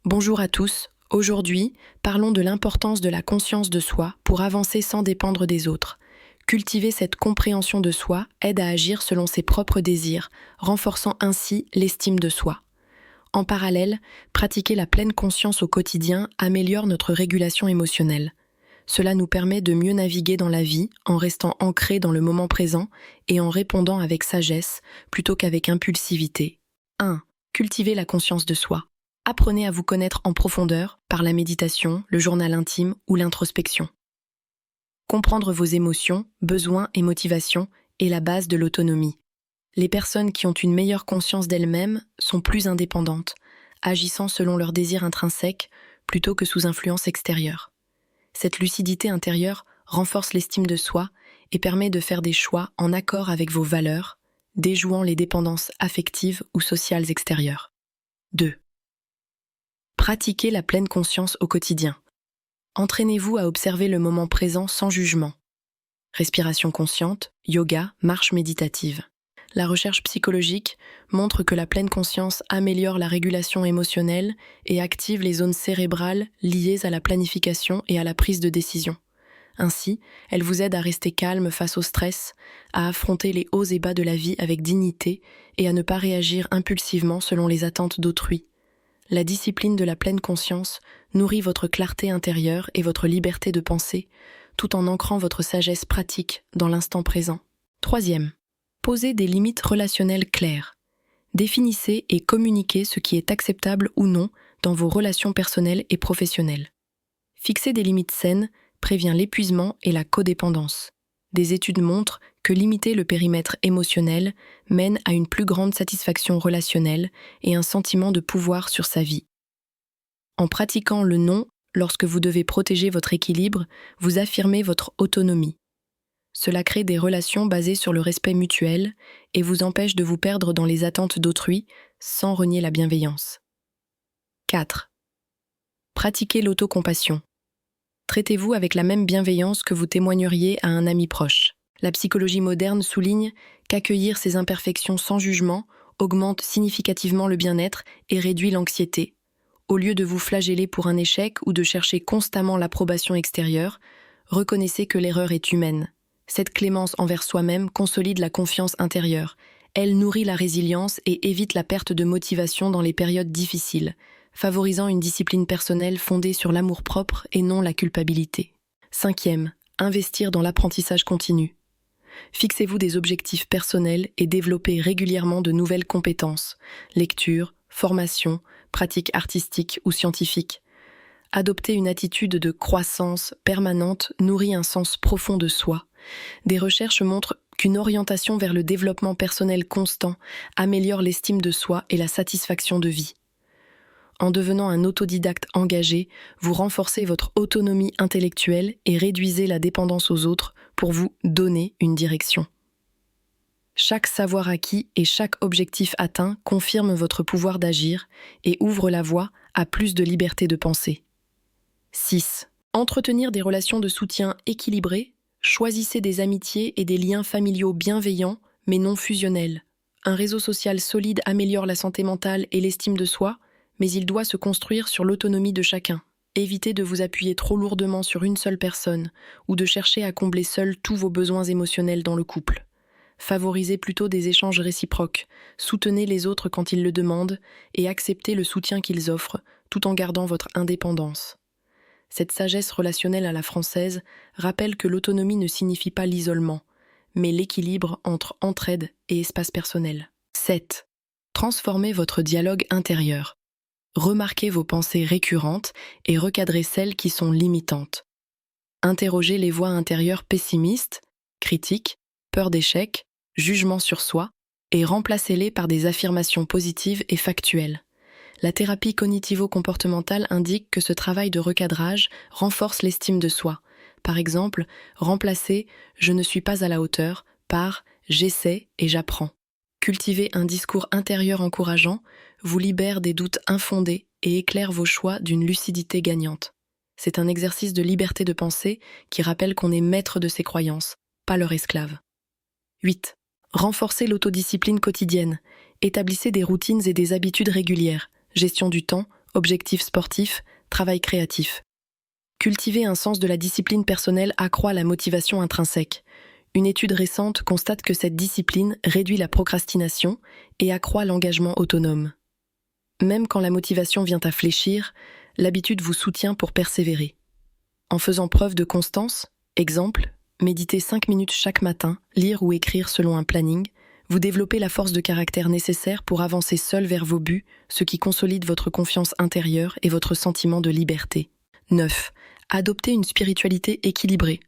Bonjour à tous. Aujourd'hui, parlons de l'importance de la conscience de soi pour avancer sans dépendre des autres. Cultiver cette compréhension de soi aide à agir selon ses propres désirs, renforçant ainsi l'estime de soi. En parallèle, pratiquer la pleine conscience au quotidien améliore notre régulation émotionnelle. Cela nous permet de mieux naviguer dans la vie en restant ancrés dans le moment présent et en répondant avec sagesse plutôt qu'avec impulsivité. 1. Cultiver la conscience de soi. Apprenez à vous connaître en profondeur par la méditation, le journal intime ou l'introspection. Comprendre vos émotions, besoins et motivations est la base de l'autonomie. Les personnes qui ont une meilleure conscience d'elles-mêmes sont plus indépendantes, agissant selon leurs désirs intrinsèques plutôt que sous influence extérieure. Cette lucidité intérieure renforce l'estime de soi et permet de faire des choix en accord avec vos valeurs, déjouant les dépendances affectives ou sociales extérieures. 2. Pratiquez la pleine conscience au quotidien. Entraînez-vous à observer le moment présent sans jugement. Respiration consciente, yoga, marche méditative. La recherche psychologique montre que la pleine conscience améliore la régulation émotionnelle et active les zones cérébrales liées à la planification et à la prise de décision. Ainsi, elle vous aide à rester calme face au stress, à affronter les hauts et bas de la vie avec dignité et à ne pas réagir impulsivement selon les attentes d'autrui. La discipline de la pleine conscience nourrit votre clarté intérieure et votre liberté de penser, tout en ancrant votre sagesse pratique dans l'instant présent. 3. Posez des limites relationnelles claires. Définissez et communiquez ce qui est acceptable ou non dans vos relations personnelles et professionnelles. Fixer des limites saines prévient l'épuisement et la codépendance. Des études montrent que limiter le périmètre émotionnel mène à une plus grande satisfaction relationnelle et un sentiment de pouvoir sur sa vie. En pratiquant le non, lorsque vous devez protéger votre équilibre, vous affirmez votre autonomie. Cela crée des relations basées sur le respect mutuel et vous empêche de vous perdre dans les attentes d'autrui sans renier la bienveillance. 4. Pratiquez l'autocompassion. Traitez-vous avec la même bienveillance que vous témoigneriez à un ami proche. La psychologie moderne souligne qu'accueillir ses imperfections sans jugement augmente significativement le bien-être et réduit l'anxiété. Au lieu de vous flageller pour un échec ou de chercher constamment l'approbation extérieure, reconnaissez que l'erreur est humaine. Cette clémence envers soi-même consolide la confiance intérieure. Elle nourrit la résilience et évite la perte de motivation dans les périodes difficiles, favorisant une discipline personnelle fondée sur l'amour-propre et non la culpabilité. 5. Investir dans l'apprentissage continu. Fixez-vous des objectifs personnels et développez régulièrement de nouvelles compétences, lecture, formation, pratiques artistiques ou scientifiques. Adopter une attitude de croissance permanente nourrit un sens profond de soi. Des recherches montrent qu'une orientation vers le développement personnel constant améliore l'estime de soi et la satisfaction de vie. En devenant un autodidacte engagé, vous renforcez votre autonomie intellectuelle et réduisez la dépendance aux autres pour vous donner une direction. Chaque savoir acquis et chaque objectif atteint confirme votre pouvoir d'agir et ouvre la voie à plus de liberté de penser. 6. Entretenir des relations de soutien équilibrées. Choisissez des amitiés et des liens familiaux bienveillants, mais non fusionnels. Un réseau social solide améliore la santé mentale et l'estime de soi, mais il doit se construire sur l'autonomie de chacun. Évitez de vous appuyer trop lourdement sur une seule personne ou de chercher à combler seul tous vos besoins émotionnels dans le couple. Favorisez plutôt des échanges réciproques, soutenez les autres quand ils le demandent et acceptez le soutien qu'ils offrent, tout en gardant votre indépendance. Cette sagesse relationnelle à la française rappelle que l'autonomie ne signifie pas l'isolement, mais l'équilibre entre entraide et espace personnel. 7. Transformez votre dialogue intérieur. Remarquez vos pensées récurrentes et recadrez celles qui sont limitantes. Interrogez les voix intérieures pessimistes, critiques, peur d'échec, jugement sur soi, et remplacez-les par des affirmations positives et factuelles. La thérapie cognitivo-comportementale indique que ce travail de recadrage renforce l'estime de soi. Par exemple, remplacez « je ne suis pas à la hauteur » par « j'essaie et j'apprends ». Cultiver un discours intérieur encourageant vous libère des doutes infondés et éclaire vos choix d'une lucidité gagnante. C'est un exercice de liberté de pensée qui rappelle qu'on est maître de ses croyances, pas leur esclave. 8. Renforcez l'autodiscipline quotidienne. Établissez des routines et des habitudes régulières. Gestion du temps, objectifs sportifs, travail créatif. Cultiver un sens de la discipline personnelle accroît la motivation intrinsèque. Une étude récente constate que cette discipline réduit la procrastination et accroît l'engagement autonome. Même quand la motivation vient à fléchir, l'habitude vous soutient pour persévérer. En faisant preuve de constance, exemple, méditer 5 minutes chaque matin, lire ou écrire selon un planning, vous développez la force de caractère nécessaire pour avancer seul vers vos buts, ce qui consolide votre confiance intérieure et votre sentiment de liberté. 9. Adoptez une spiritualité équilibrée.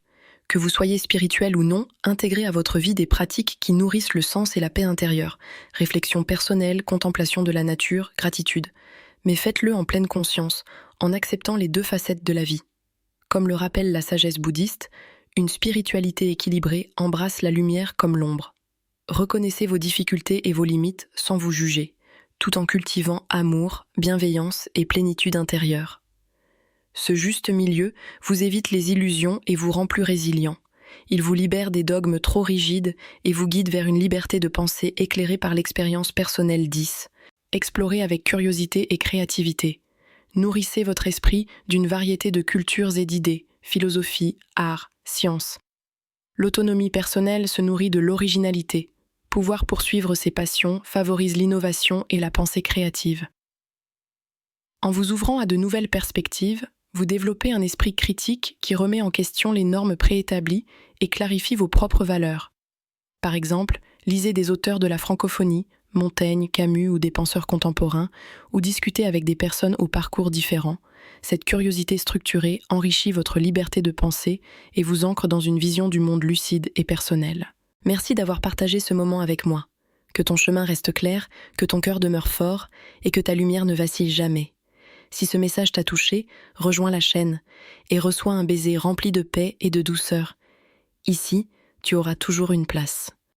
Que vous soyez spirituel ou non, intégrez à votre vie des pratiques qui nourrissent le sens et la paix intérieure. Réflexion personnelle, contemplation de la nature, gratitude. Mais faites-le en pleine conscience, en acceptant les deux facettes de la vie. Comme le rappelle la sagesse bouddhiste, une spiritualité équilibrée embrasse la lumière comme l'ombre. Reconnaissez vos difficultés et vos limites sans vous juger, tout en cultivant amour, bienveillance et plénitude intérieure. Ce juste milieu vous évite les illusions et vous rend plus résilient. Il vous libère des dogmes trop rigides et vous guide vers une liberté de pensée éclairée par l'expérience personnelle 10. Explorez avec curiosité et créativité. Nourrissez votre esprit d'une variété de cultures et d'idées, philosophie, art, sciences. L'autonomie personnelle se nourrit de l'originalité. Pouvoir poursuivre ses passions favorise l'innovation et la pensée créative. En vous ouvrant à de nouvelles perspectives, vous développez un esprit critique qui remet en question les normes préétablies et clarifie vos propres valeurs. Par exemple, lisez des auteurs de la francophonie, Montaigne, Camus ou des penseurs contemporains, ou discutez avec des personnes au parcours différents. Cette curiosité structurée enrichit votre liberté de penser et vous ancre dans une vision du monde lucide et personnelle. Merci d'avoir partagé ce moment avec moi. Que ton chemin reste clair, que ton cœur demeure fort et que ta lumière ne vacille jamais. Si ce message t'a touché, rejoins la chaîne et reçois un baiser rempli de paix et de douceur. Ici, tu auras toujours une place.